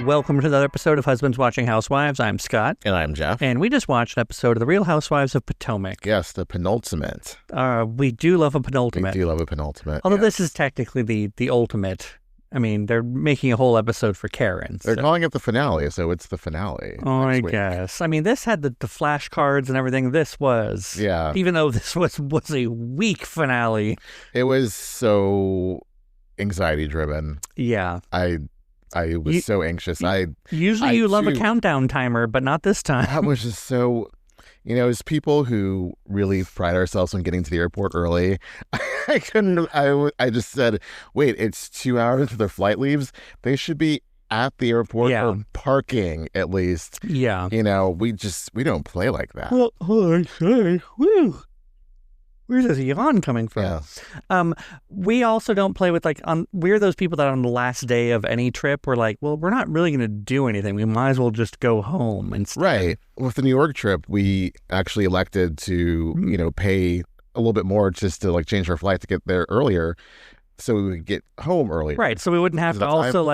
welcome to another episode of Husbands Watching Housewives. I'm Scott. And I'm Jeff. And we just watched an episode of The Real Housewives of Potomac. Yes, the penultimate. We do love a penultimate. We do love a penultimate. Although this is technically the ultimate. I mean, they're making a whole episode for Karen. They're calling it the finale, so it's the finale. Oh, I guess. I mean, this had the flashcards and everything. This was. Yeah. Even though this was a weak finale. It was so anxiety-driven. Yeah. I was so anxious. Usually you love a countdown timer, but not this time. That was just so... You know, as people who really pride ourselves on getting to the airport early, I just said, wait, it's 2 hours until their flight leaves. They should be at the airport or parking at least. Yeah. You know, we don't play like that. Well, hold on, sorry. Woo. Where's this yawn coming from? Yeah. We also don't play with we're those people that on the last day of any trip, we're like, well, we're not really going to do anything. We might as well just go home instead. Right. With the New York trip, we actually elected to, pay a little bit more just to change our flight to get there earlier so we would get home earlier. Right. So we wouldn't have to also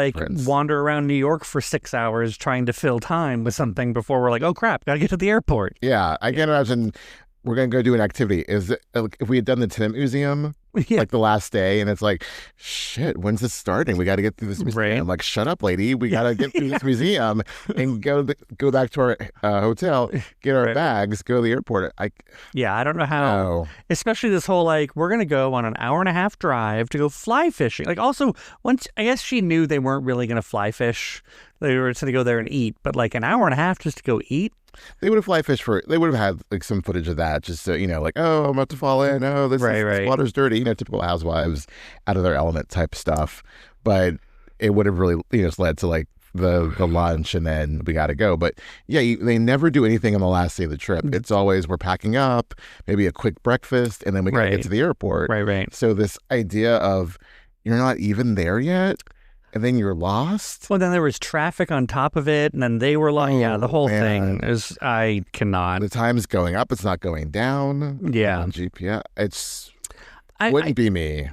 wander around New York for 6 hours trying to fill time with something before we're like, oh crap, got to get to the airport. Yeah. I can't imagine. We're going to go do an activity. If we had done the Tenant Museum, the last day, and it's like, shit, when's this starting? We got to get through this museum. Right. I'm like, shut up, lady. We got to get through this museum and go back to our hotel, get our bags, go to the airport. I don't know how. Especially this whole, we're going to go on an 1.5-hour drive to go fly fishing. Also, once, I guess she knew they weren't really going to fly fish. They were just going to go there and eat. But 1.5 hours just to go eat? They would have they would have had some footage of that just so, oh, I'm about to fall in. Oh, this water's dirty. Typical housewives out of their element type stuff. But it would have really, led to the lunch and then we got to go. But yeah, they never do anything on the last day of the trip. It's always we're packing up, maybe a quick breakfast, and then we got to get to the airport. Right. So this idea of you're not even there yet. And then you're lost? Well, then there was traffic on top of it, and then they were the whole thing is, I cannot. The time's going up, it's not going down. Yeah. On GPS, wouldn't be me.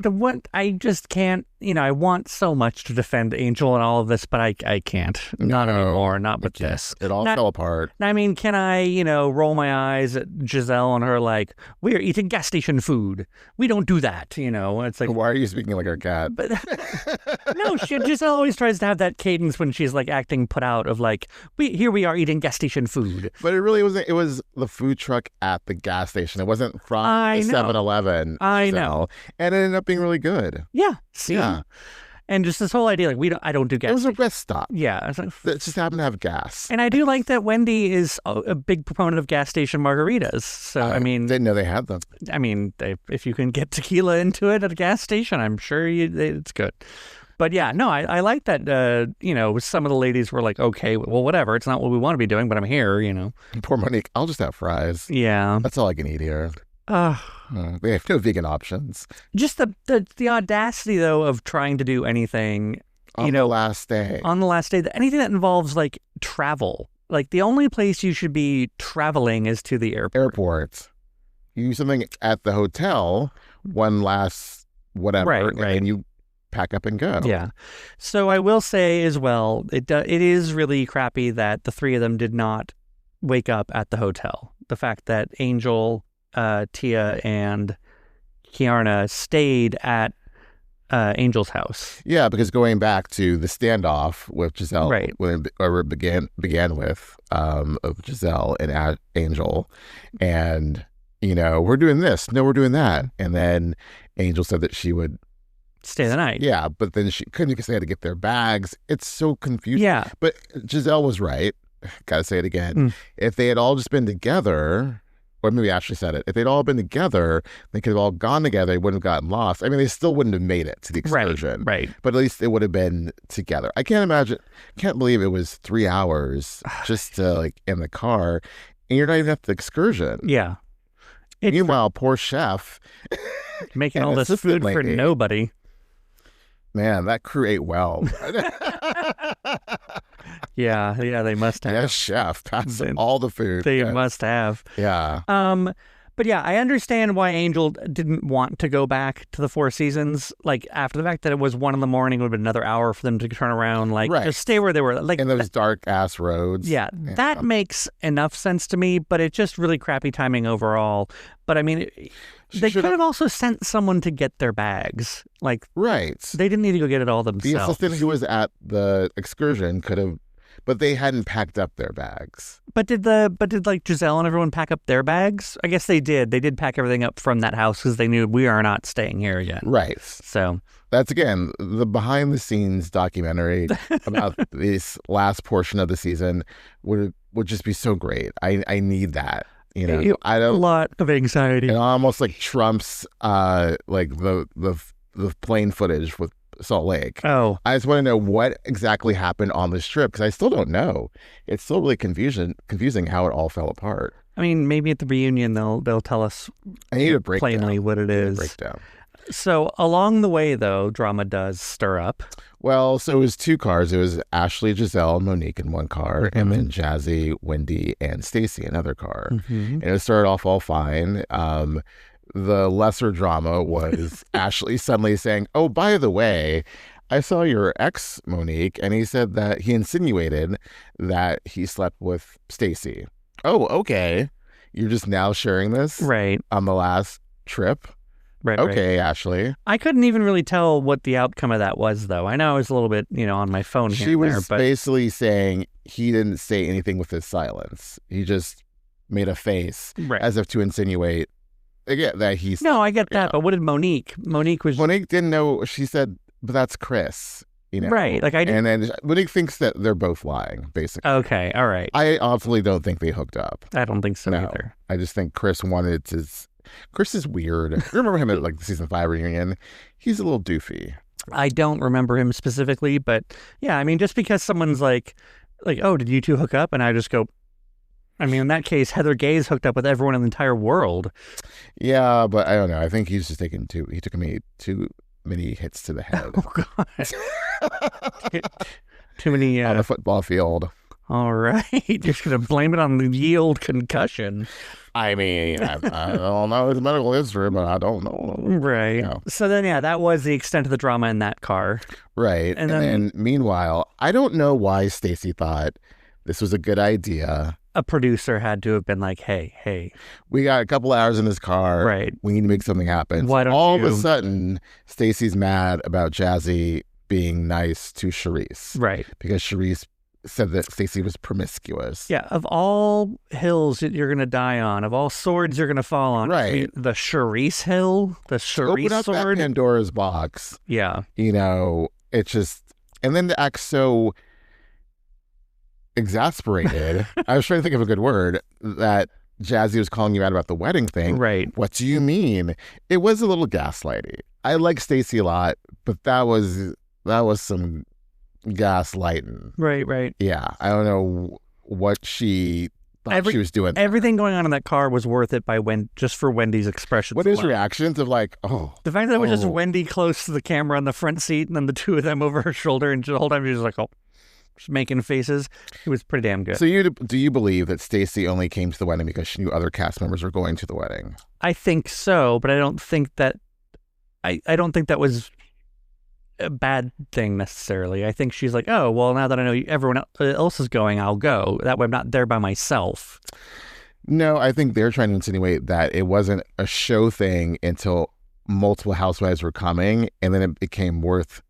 I just can't, I want so much to defend Angel and all of this, but I can't. Not anymore, not with this. It all fell apart. I mean, can I, roll my eyes at Gizelle and her we're eating gas station food. We don't do that, It's like, why are you speaking like our cat? But no, Gizelle always tries to have that cadence when she's acting put out of here we are eating gas station food. But it really wasn't. It was the food truck at the gas station. It wasn't from the 7-Eleven. I know. And it ended up being really good. Yeah. See? Yeah. And just this whole idea, I don't do gas. It was a rest stop. Yeah. It just happened to have gas. And I do like that Wendy is a big proponent of gas station margaritas. So, I mean... Didn't know they had them. I mean, if you can get tequila into it at a gas station, I'm sure it's good. But yeah, no, I like that, some of the ladies were like, okay, well, whatever. It's not what we want to be doing, but I'm here, Poor Monique. I'll just have fries. Yeah. That's all I can eat here. They have no vegan options. Just the audacity, though, of trying to do anything, on the last day. On the last day, anything that involves travel. The only place you should be traveling is to the airport. You do something at the hotel, one last whatever, right. And you pack up and go. Yeah. So I will say as well, it is really crappy that the three of them did not wake up at the hotel. The fact that Angel, Tia, and Kiarna stayed at Angel's house. Yeah, because going back to the standoff with Gizelle, right. when it began with of Gizelle and Angel, and we're doing this, no, we're doing that, and then Angel said that she would stay the night. Yeah, but then she couldn't because they had to get their bags. It's so confusing. Yeah, but Gizelle was right. Gotta say it again. If they had all just been together. Or maybe Ashley said it. If they'd all been together, they could have all gone together. They wouldn't have gotten lost. I mean, they still wouldn't have made it to the excursion. Right. But at least it would have been together. I can't believe it was 3 hours just to in the car, and you're not even at the excursion. Yeah. Meanwhile, poor chef making all this food for nobody. Man, that crew ate well. Yeah, they must have. Yes, chef. Passed all the food. They must have. Yeah. But yeah, I understand why Angel didn't want to go back to the Four Seasons. Like, after the fact that it was 1 a.m, it would have been another hour for them to turn around. Like, just stay where they were. Like, in those dark-ass roads. Yeah, that makes enough sense to me, but it's just really crappy timing overall. But, I mean, they could have also sent someone to get their bags. Like, they didn't need to go get it all themselves. The assistant who was at the excursion could have, but they hadn't packed up their bags. But did like Gizelle and everyone pack up their bags? I guess they did. They did pack everything up from that house because they knew we are not staying here again. Right. So that's, again, the behind the scenes documentary about this last portion of the season would just be so great. I need that. You know, I don't, a lot of anxiety. It almost like trumps like the plane footage with Salt Lake. Oh, I just want to know what exactly happened on this trip, because I still don't know. It's still really confusing how it all fell apart. I mean, maybe at the reunion they'll tell us plainly what it is. Breakdown. So along the way, though, drama does stir up. Well, so it was 2 cars. It was Ashley, Gizelle, and Monique in one car, and then Jassi, Wendy, and Stacey in another car. And it started off all fine. The lesser drama was Ashley suddenly saying, "Oh, by the way, I saw your ex, Monique, and he said that he insinuated that he slept with Stacey." Oh, okay. You're just now sharing this? Right. On the last trip? Right. Okay, right. Ashley. I couldn't even really tell what the outcome of that was, though. I know I was a little bit, on my phone here. She was basically saying he didn't say anything with his silence. He just made a face as if to insinuate that he's... No, I get that, but what did Monique? Monique didn't know. She said, but that's Chris, Right, like I didn't... And then Monique thinks that they're both lying, basically. Okay, all right. I obviously don't think they hooked up. I don't think so either. I just think Chris wanted to... Chris is weird. I remember him at like the season 5 reunion. He's a little doofy. I don't remember him specifically, but yeah, I mean, just because someone's like, oh, did you two hook up? And I just go... I mean, in that case, Heather Gay's hooked up with everyone in the entire world. Yeah, but I don't know. I think he's just taking he took me too many hits to the head. Oh, God. Too many... on the football field. All right. You're just going to blame it on the yield concussion. I mean, I don't know his medical history, but I don't know. Right. So then, that was the extent of the drama in that car. Right. And then meanwhile, I don't know why Stacey thought this was a good idea. A producer had to have been like, hey. We got a couple hours in this car. Right. We need to make something happen. Why don't All of a sudden, Stacey's mad about Jassi being nice to Charisse. Right. Because Charisse said that Stacey was promiscuous. Yeah. Of all hills that you're going to die on, of all swords you're going to fall on. Right. I mean, the Charisse hill, the Charisse Open up sword. That Pandora's box. Yeah. It's just... And then to act so... exasperated. I was trying to think of a good word, that Jassi was calling you out about the wedding thing. Right. What do you mean? It was a little gaslighty. I like Stacey a lot, but that was some gaslighting. Right. Yeah. I don't know what she thought she was doing. Everything going on in that car was worth it just for Wendy's expressions. What his reactions of like, oh. The fact that it was just Wendy close to the camera on the front seat and then the two of them over her shoulder, and the whole time she was like, oh. Making faces. It was pretty damn good. So do you believe that Stacey only came to the wedding because she knew other cast members were going to the wedding? I think so, but I don't think that was a bad thing necessarily. I think she's like, oh, well, now that I know everyone else is going, I'll go. That way I'm not there by myself. No, I think they're trying to insinuate that it wasn't a show thing until multiple housewives were coming, and then it became worth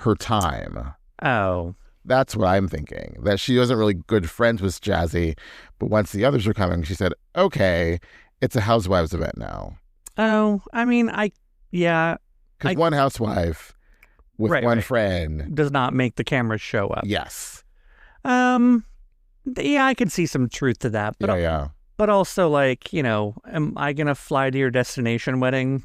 her time. Oh. That's what I'm thinking. That she wasn't really good friends with Jassi, but once the others were coming, she said, okay, it's a housewives event now. Oh, I mean, yeah. Because one housewife with one friend does not make the cameras show up. Yes. Yeah, I could see some truth to that. But yeah. But also, like, am I going to fly to your destination wedding,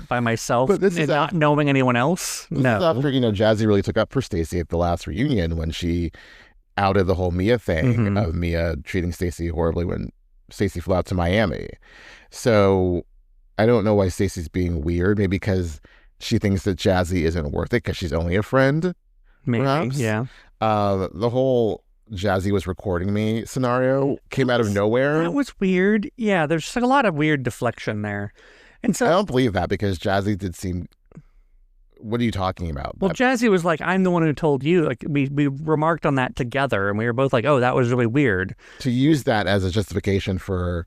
by myself and not knowing anyone else? No. After, Jassi really took up for Stacey at the last reunion when she outed the whole Mia thing of Mia treating Stacey horribly when Stacey flew out to Miami. So I don't know why Stacey's being weird. Maybe because she thinks that Jassi isn't worth it because she's only a friend. Maybe, perhaps. Yeah. The whole Jassi was recording me scenario came out of nowhere. That was weird. Yeah, there's just like a lot of weird deflection there. And so I don't believe that because Jassi did seem... What are you talking about? Well, Jassi was like, I'm the one who told you. Like, we remarked on that together, and we were both like, oh, that was really weird. To use that as a justification for...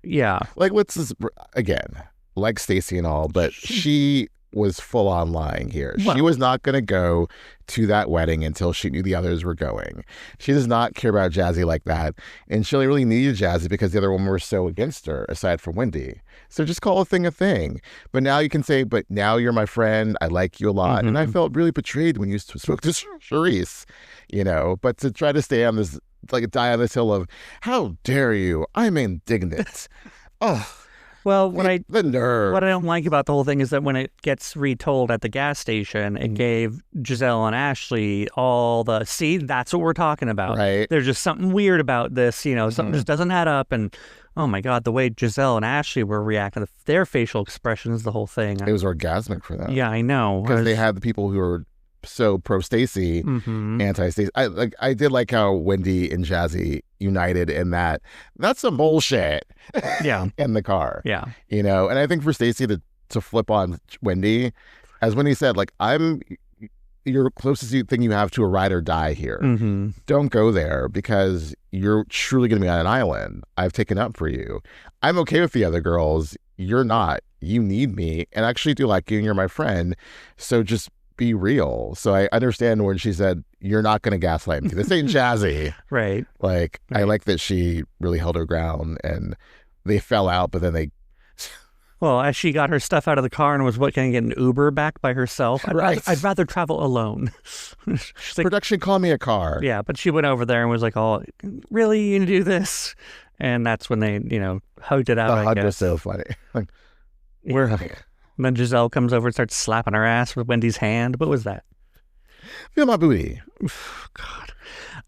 Yeah. Like, let's just... Again, like Stacey and all, but she was full on lying here. Well, she was not going to go to that wedding until she knew the others were going. She does not care about Jassi like that. And she really needed Jassi because the other women were so against her, aside from Wendy. So just call a thing. But now you can say, but now you're my friend. I like you a lot. And I felt really betrayed when you spoke to Charisse, you know. But to try to stay on this, like die on this hill of, how dare you? I'm indignant. Oh. Well, the nerve. What I don't like about the whole thing is that when it gets retold at the gas station, it gave Gizelle and Ashley all the, see, that's what we're talking about. Right. There's just something weird about this, you know, something just doesn't add up. And oh my God, the way Gizelle and Ashley were reacting, their facial expressions, the whole thing. It was orgasmic for them. Yeah, I know. Because they had the people who were so pro Stacey, anti-Stacey. I did like how Wendy and Jassi united in that. That's some bullshit. Yeah. In the car. Yeah. You know, and I think for Stacey to flip on Wendy, as Wendy said, like, I'm your closest thing you have to a ride or die here. Don't go there because you're truly going to be on an island. I've taken up for you. I'm okay with the other girls. You're not. You need me. And I actually do like you and you're my friend. So just be real. So I understand when she said, you're not going to gaslight me. This ain't Jassi. Right. Like, I like that she really held her ground and they fell out, but then they... Well, as she got her stuff out of the car and was going to get an Uber back by herself, I'd rather travel alone. Production, call me a car. Yeah, but she went over there and was like, oh, really? You gonna do this? And that's when they, you know, hugged it out, The hug was so funny. Like, we're hugging. And then Gizelle comes over and starts slapping her ass with Wendy's hand. What was that? Feel my booty. God.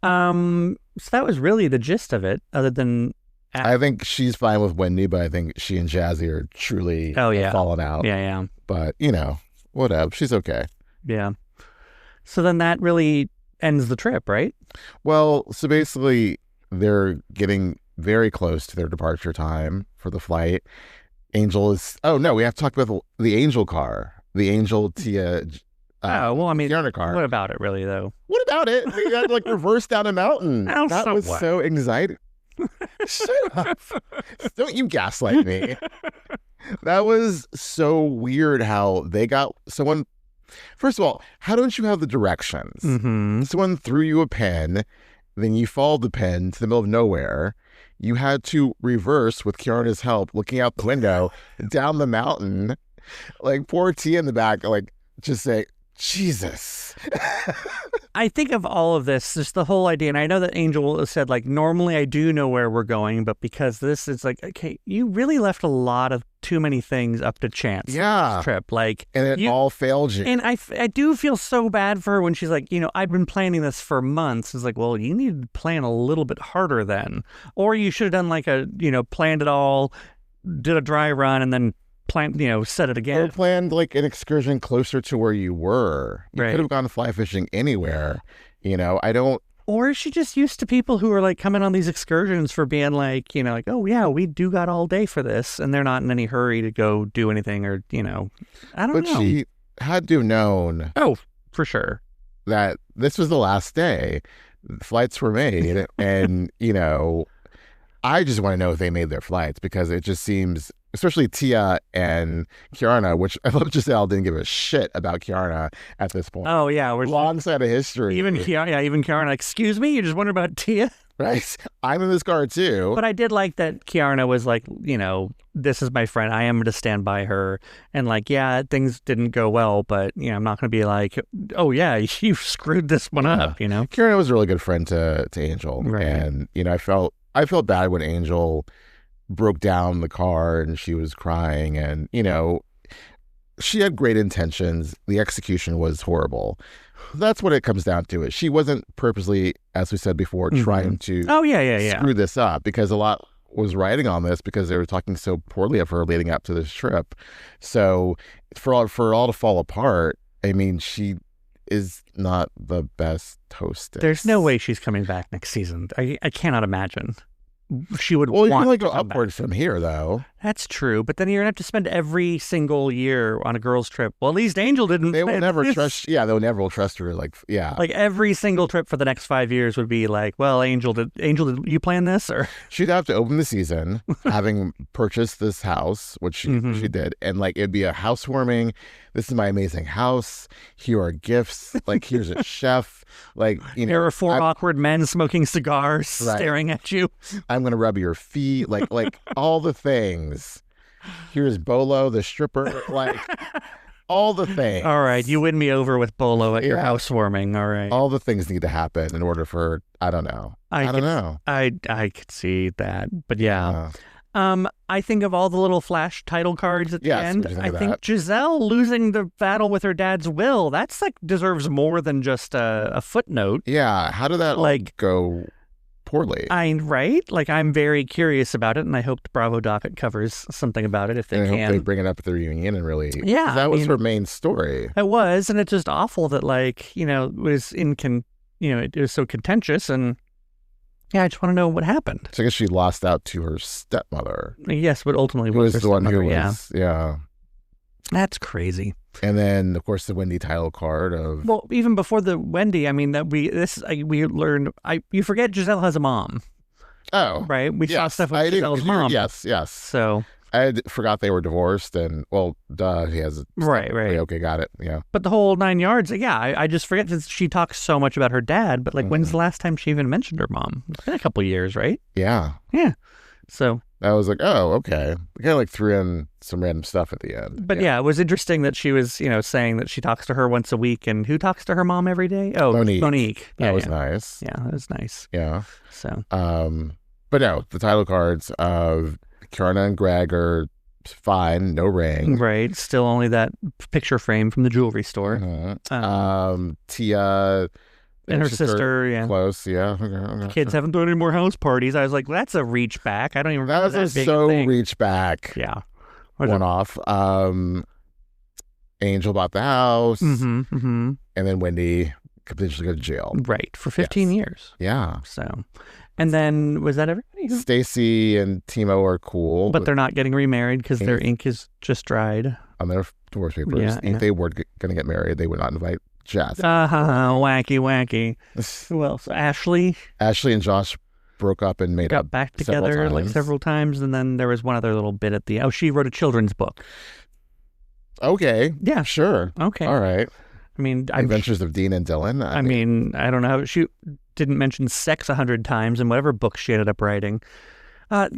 So that was really the gist of it, other than... I think she's fine with Wendy, but I think she and Jassi are truly falling out. Yeah. But, you know, whatever. She's okay. Yeah. So then that really ends the trip, right? Well, so basically they're getting very close to their departure time for the flight. Angel is... Oh, no, we have to talk about the Angel car. The Angel Tia... Kiana car. What about it, really, though? What about it? We had, like, reverse down a mountain. That was so anxiety. Shut up. Don't you gaslight me. That was so weird how they got someone... First of all, how don't you have the directions? Someone threw you a pen, then you followed the pen to the middle of nowhere. You had to reverse with Kiana's help, looking out the window down the mountain. Like, poor Tia in the back, like, just say, Jesus. I think of all of this, just the whole idea, and I know that Angel said, like, normally I do know where we're going, but because this is like, okay, you really left a lot of too many things up to chance. Yeah. Trip, like, and it all failed you. And I do feel so bad for her when she's like, you know, I've been planning this for months. It's like, well, you need to plan a little bit harder then, or you should have done like planned it all, did a dry run, and then set it again. Or planned like an excursion closer to where you were. You could have gone fly fishing anywhere. You know, Or is she just used to people who are like coming on these excursions for being like, you know, like, oh yeah, we do got all day for this, and they're not in any hurry to go do anything, or, you know, I don't know. But she had to have known. Oh, for sure. That this was the last day. Flights were made, and, you know, I just want to know if they made their flights, because it just seems, especially Tia and Kiana, which I love Gizelle didn't give a shit about Kiana at this point. Oh, yeah. We're alongside of history. Even Kiana, excuse me? You just wonder about Tia? Right. I'm in this car too. But I did like that Kiana was like, you know, this is my friend. I am to stand by her. And like, yeah, things didn't go well, but, you know, I'm not going to be like, oh, yeah, you screwed this one up, you know? Kiana was a really good friend to Angel. Right. And, you know, I felt bad when Angel broke down the car and she was crying, and, you know, she had great intentions. The execution was horrible. That's what it comes down to. She wasn't purposely, as we said before, trying to screw this up, because a lot was riding on this because they were talking so poorly of her leading up to this trip. So for all to fall apart, I mean, is not the best hostess. There's no way she's coming back next season. I cannot imagine. She would Well, you want can to go come upward back. from here, though. That's true, but then you're gonna have to spend every single year on a girls' trip. Well, at least Angel didn't. They will never trust. Yeah, they'll never trust her. Like every single trip for the next 5 years would be like, well, Angel, did you plan this? Or she'd have to open the season having purchased this house, which she did, and like it'd be a housewarming. This is my amazing house. Here are gifts. Like here's a chef. Like there are four awkward men smoking cigars, staring at you. I'm gonna rub your feet. Like all the things. Here's Bolo, the stripper. Like all the things. All right, you win me over with Bolo at your housewarming. All right, all the things need to happen in order for I don't know. I don't know. I could see that, but yeah. I think of all the little flash title cards at the end. I think Gizelle losing the battle with her dad's will, that's like deserves more than just a footnote. Yeah, how did that go poorly? I'm very curious about it, and I hope the Bravo docket covers something about it if they can. I hope they bring it up at the reunion and really, yeah, that was her main story. It was, and it's just awful that it was it was so contentious and. Yeah, I just want to know what happened. So I guess she lost out to her stepmother. Yes, but ultimately was the one who was, yeah. That's crazy. And then, of course, the Wendy title card of... Well, even before the Wendy, I mean, we learned... you forget Gizelle has a mom. Oh. Right? We saw stuff with Giselle's mom. Yes. So... I forgot they were divorced, and he has right. Okay, got it. Yeah, but the whole 9 yards. Yeah, I just forget that she talks so much about her dad. But when's the last time she even mentioned her mom? It's been a couple of years, right? Yeah. So I was like, oh, okay. We kind of threw in some random stuff at the end. But yeah, it was interesting that she was, saying that she talks to her once a week, and who talks to her mom every day? Oh, Monique. That was nice. Yeah, that was nice. Yeah. So. But no, the title cards of. Kiana and Greg are fine, no ring. Right, still only that picture frame from the jewelry store. Tia and her sister, yeah. Close, yeah. Kids haven't done any more house parties. I was like, that's a reach back. I don't even remember that big thing. Reach back. Yeah. One off. Angel bought the house. And then Wendy could potentially go to jail. Right, for 15 years. Yeah. So... And then, was that everybody? Stacey and Timo are cool. But they're not getting remarried because their ink is just dried. On their divorce papers. If they were going to get married, they would not invite Jassi. Wacky. Who else? Ashley and Josh broke up and got back together several times. And then there was one other little bit at the... Oh, she wrote a children's book. Okay. Yeah. Sure. Okay. All right. I mean... Adventures of Dean and Dylan. I mean, I don't know. She didn't mention sex 100 times in whatever book she ended up writing. I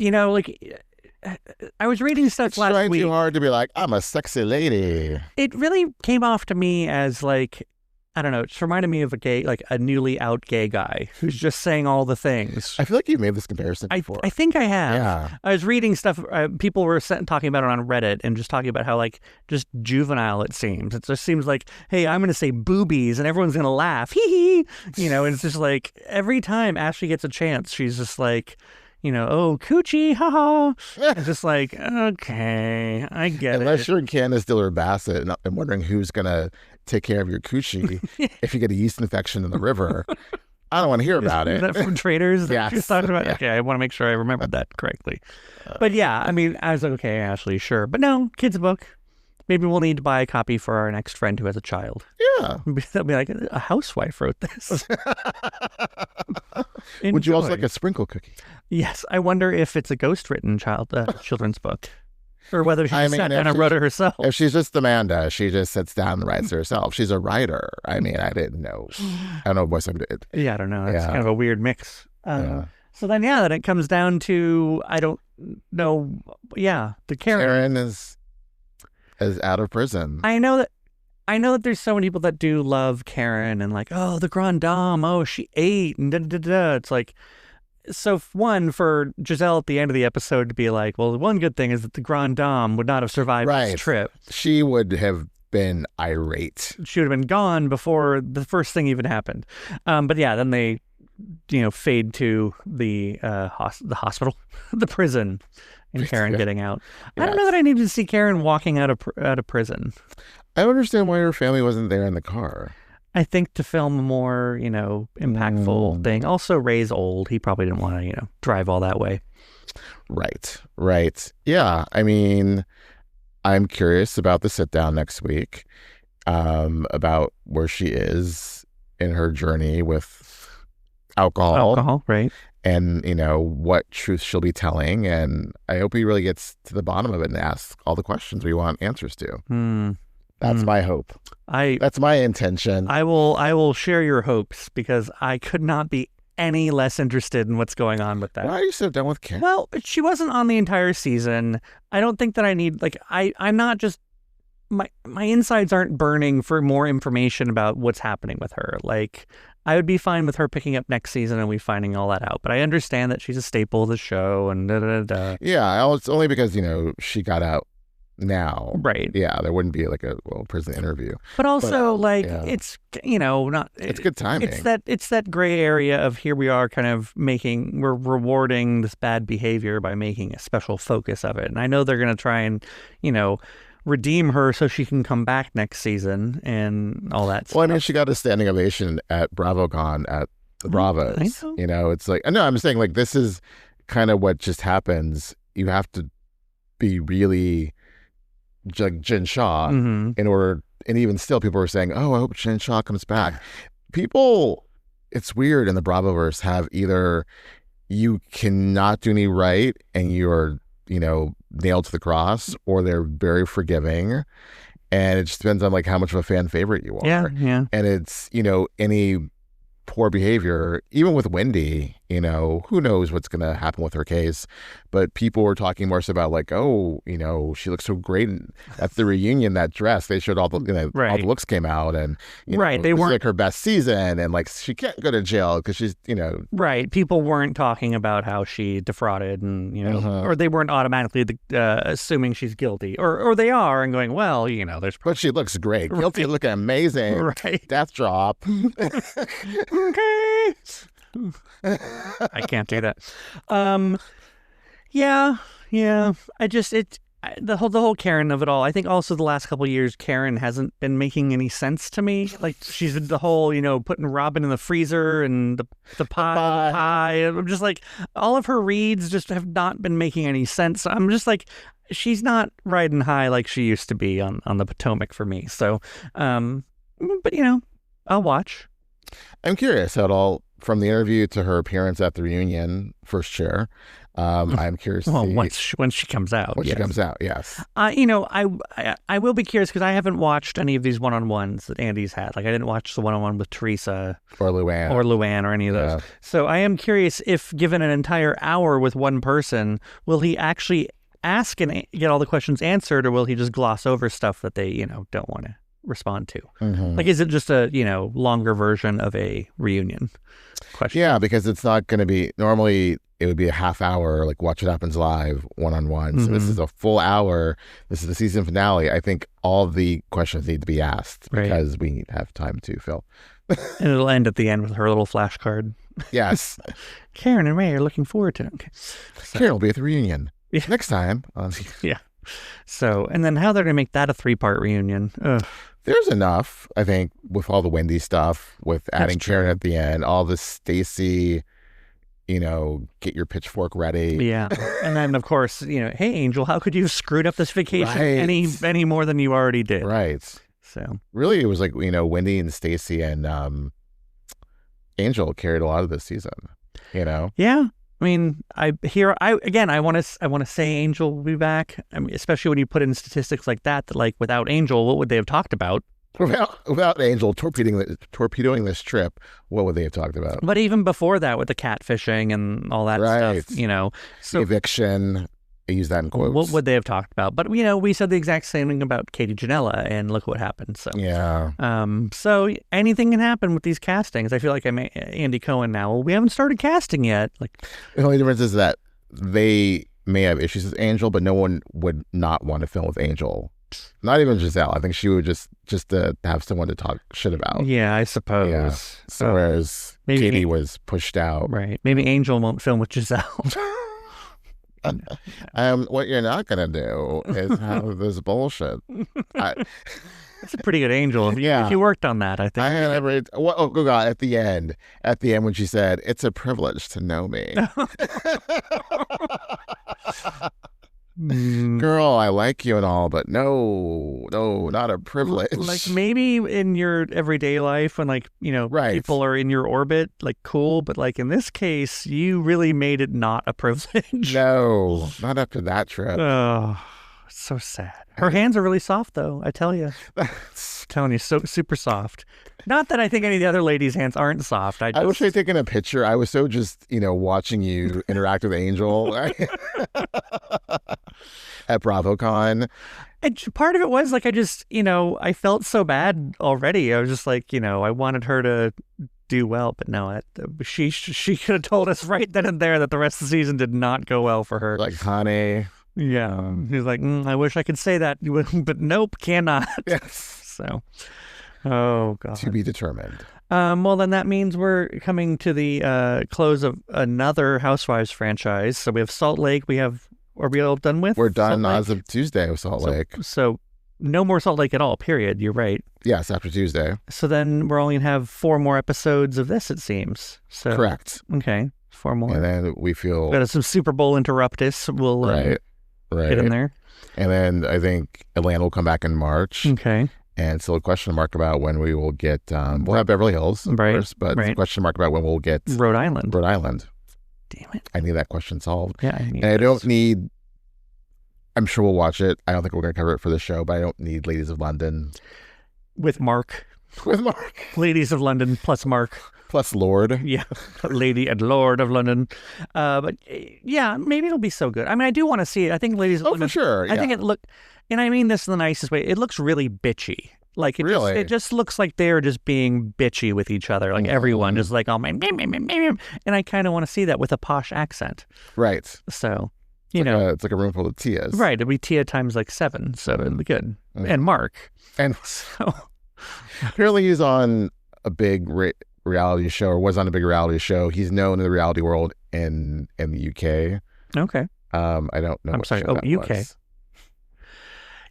was reading stuff last week. It's trying too hard to be like, I'm a sexy lady. It really came off to me as like, I don't know, it's reminded me of a newly out gay guy who's just saying all the things. I feel like you made this comparison before. I think I have. Yeah. I was reading stuff, people were talking about it on Reddit and just talking about how just juvenile it seems. It just seems like, hey, I'm going to say boobies and everyone's going to laugh. Hee hee. And it's just like every time Ashley gets a chance, she's just like, oh, coochie, haha. It's just like, okay, I get it. Unless you're Candace Diller Bassett and wondering who's going to take care of your coochie if you get a yeast infection in the river. I don't want to hear about it. Is that from Traders? Yes. She's talking about? Okay, I want to make sure I remembered that correctly. But yeah, I mean, I was like, okay, Ashley, sure. But no, kids' book. Maybe we'll need to buy a copy for our next friend who has a child. Yeah. They'll be like, a housewife wrote this. Would you also like a sprinkle cookie? Yes. I wonder if it's a ghost-written children's book. Or whether she sat down and wrote it herself. If she's just Amanda, she just sits down and writes it herself. She's a writer. I mean, I didn't know. I don't know what some did. Yeah, I don't know. It's kind of a weird mix. So then, then it comes down to, I don't know. Yeah, the Karen. Karen is out of prison. I know that there's so many people that do love Karen and like, oh, the Grand Dame. Oh, she ate and da-da-da-da. It's like... So one, for Gizelle at the end of the episode to be like, well, the one good thing is that the Grand Dame would not have survived this trip. She would have been irate. She would have been gone before the first thing even happened. But yeah, then they, fade to the hospital, the prison, and Karen getting out. Yes. I don't know that I needed to see Karen walking out of prison. I don't understand why her family wasn't there in the car. I think to film a more, impactful thing. Also, Ray's old. He probably didn't want to, drive all that way. Right. Yeah. I mean, I'm curious about the sit down next week, about where she is in her journey with alcohol, right? And, what truth she'll be telling. And I hope he really gets to the bottom of it and asks all the questions we want answers to. That's my hope. That's my intention. I will share your hopes, because I could not be any less interested in what's going on with that. Why are you so done with Karen? Well, she wasn't on the entire season. I don't think that I need, I'm not just, my insides aren't burning for more information about what's happening with her. I would be fine with her picking up next season and we finding all that out. But I understand that she's a staple of the show and da-da-da-da. Yeah, it's only because, she got out now. Right. Yeah, there wouldn't be a prison interview. But also, it's not... It's good timing. It's that gray area of here we are kind of we're rewarding this bad behavior by making a special focus of it. And I know they're going to try and, redeem her so she can come back next season and all that stuff. Well, I mean, she got a standing ovation at BravoCon at the Bravos. I know. It's no, I'm saying this is kind of what just happens. You have to be really Jen Shaw in order, and even still people are saying, oh, I hope Jen Shaw comes back. People, it's weird, in the Bravoverse have either you cannot do any right and you're nailed to the cross, or they're very forgiving, and it just depends on how much of a fan favorite you are. Yeah. And it's any poor behavior, even with Wendy, who knows what's going to happen with her case, but people were talking more so about she looks so great at the reunion, that dress, they showed all the all the looks came out, and they weren't her best season, and she can't go to jail because she's right, people weren't talking about how she defrauded, and or they weren't automatically assuming she's guilty, or they are and going, well, there's but she looks great, guilty, looking amazing, right? Death drop. Okay. I can't do that. Yeah. The whole Karen of it all. I think also the last couple of years, Karen hasn't been making any sense to me. She's the whole, putting Robin in the freezer and the pie. I'm just all of her reads just have not been making any sense. I'm just she's not riding high like she used to be on the Potomac for me. So, but I'll watch. I'm curious how it all, from the interview to her appearance at the reunion, first chair. I'm curious. Well, when she comes out. When she comes out, yes. I will be curious, because I haven't watched any of these one-on-ones that Andy's had. I didn't watch the one-on-one with Teresa or Luann or any of those. Yeah. So I am curious if, given an entire hour with one person, will he actually ask and get all the questions answered, or will he just gloss over stuff that they don't want to respond to? Is it just a longer version of a reunion question? Yeah, because it's not going to be, normally it would be a half hour, Watch What Happens Live one-on-one. So this is a full hour. This is the season finale. I think all the questions need to be asked, because we have time to fill. And it'll end at the end with her little flashcard. Yes. Karen and Ray are looking forward to it. Okay. So, Karen will be at the reunion next time. Yeah. So, and then how they're going to make that a 3-part reunion. Ugh. There's enough, I think, with all the Wendy stuff, with adding Karen at the end, all the Stacey, get your pitchfork ready. Yeah. And then, of course, hey, Angel, how could you have screwed up this vacation any more than you already did? Right. So really, it was Wendy and Stacey and Angel carried a lot of this season, Yeah. I mean, I want to say Angel will be back. I mean, especially when you put in statistics like that without Angel, what would they have talked about? Without Angel torpedoing this trip, what would they have talked about? But even before that, with the catfishing and all that stuff, so eviction, I use that in quotes. What would they have talked about? But we said the exact same thing about Katie Janela, and look what happened. So yeah. So anything can happen with these castings. I feel like I'm Andy Cohen now. Well, we haven't started casting yet. The only difference is that they may have issues with Angel, but no one would not want to film with Angel. Not even Gizelle. I think she would just to have someone to talk shit about. Yeah, I suppose. Yeah. So whereas Katie was pushed out. Right. Maybe Angel won't film with Gizelle. What you're not gonna do is have this bullshit. That's a pretty good Angel. If you worked on that, I think. Oh God! At the end when she said, "It's a privilege to know me." Girl, I like you and all, but no, not a privilege. Like maybe in your everyday life when people are in your orbit, like cool, but like in this case, you really made it not a privilege. No, not after that trip. Oh, so sad. Her hands are really soft though, I tell you. Telling you, so super soft. Not that I think any of the other ladies' hands aren't soft. I wish I'd taken a picture. I was so just, watching you interact with Angel at BravoCon. And part of it was like, I felt so bad already. I was just like, I wanted her to do well, but no, she could have told us right then and there that the rest of the season did not go well for her. Like, honey. Yeah. He's like, I wish I could say that, but nope, cannot. Yes. So, oh God. To be determined. Well, then that means we're coming to the close of another Housewives franchise. So we have Salt Lake. Are we all done with? We're done as of Tuesday with Salt Lake. So no more Salt Lake at all, period. You're right. Yes, after Tuesday. So then we're only going to have 4 more episodes of this, it seems. So correct. Okay, 4 more. And then we feel... Got some Super Bowl interruptus. We'll get in there. And then I think Atlanta will come back in March. Okay. And still a question mark about when we will get... we'll have Beverly Hills, of course, but a question mark about when we'll get... Rhode Island. Damn it. I need that question solved. Yeah, I don't need... I'm sure we'll watch it. I don't think we're going to cover it for the show, but I don't need Ladies of London. With Mark. Ladies of London plus Mark. Plus Lord. Yeah. Lady and Lord of London. But yeah, maybe it'll be so good. I mean, I do want to see it. I think Ladies of London. For sure. Yeah. I think and I mean this in the nicest way, it looks really bitchy. Like it just looks like they're just being bitchy with each other. Like everyone just like, oh my, and I kind of want to see that with a posh accent. Right. So, it's like a room full of Tias. Right. It'd be Tia times like 7. So it'd be good. And Mark. And so apparently he's on a big reality show, or was on a big reality show. He's known in the reality world in the UK. Okay. I don't know. I'm sorry. UK. Was.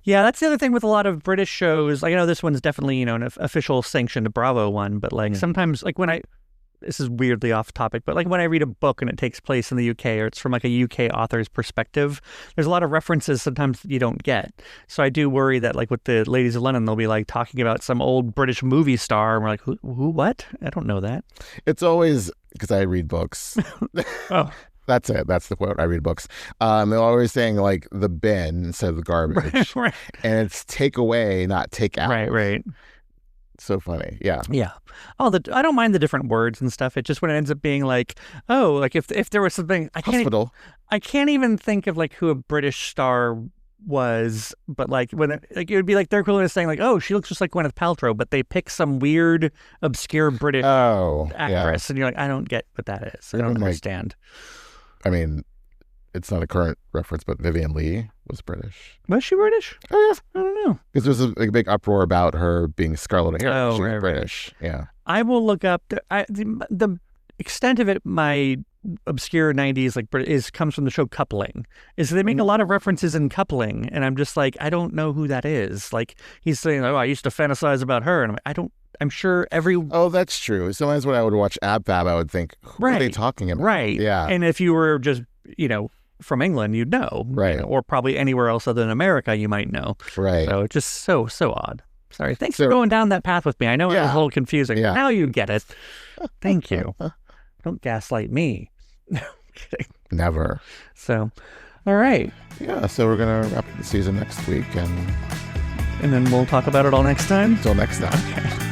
Yeah, that's the other thing with a lot of British shows. Like, I know this one's definitely, an official sanctioned Bravo one, but like sometimes, like this is weirdly off topic, but like when I read a book and it takes place in the UK, or it's from like a UK author's perspective, there's a lot of references sometimes you don't get. So I do worry that like with the Ladies of London, they'll be like talking about some old British movie star, and we're like, who, what? I don't know that. It's always because I read books. Oh. That's it. That's the quote. I read books. They're always saying like the bin instead of the garbage. Right. And it's take away, not take out. Right. So funny. Yeah. Oh, I don't mind the different words and stuff. It just when it ends up being like, oh, like if there was something I can't even think of like who a British star was, but like when it would be like their equivalent of saying like, oh, she looks just like Gwyneth Paltrow, but they pick some weird obscure British actress, and you're like, I don't get what that is. I don't understand. I mean, it's not a current reference, but Vivian Leigh was British. Was she British? Oh, yeah. I don't know. Because there's a big uproar about her being Scarlett O'Hara. Oh, she was right, British. Right. Yeah. I will look up the extent of it. My obscure 90s comes from the show Coupling. They make a lot of references in Coupling, and I'm just like, I don't know who that is. Like he's saying, oh, I used to fantasize about her, and I'm sure Oh, that's true. Sometimes when I would watch Ab Fab, I would think, who are they talking about? Right. Yeah. And if you were just, from England, you'd know. Right. Or probably anywhere else other than America, you might know. Right. So it's just so odd. Sorry. Thanks for going down that path with me. I know it was a little confusing. Yeah. Now you get it. Thank you. Don't gaslight me. No, I'm kidding. Never. So, all right. Yeah, so we're going to wrap up the season next week. And then we'll talk about it all next time? Until next time. Okay.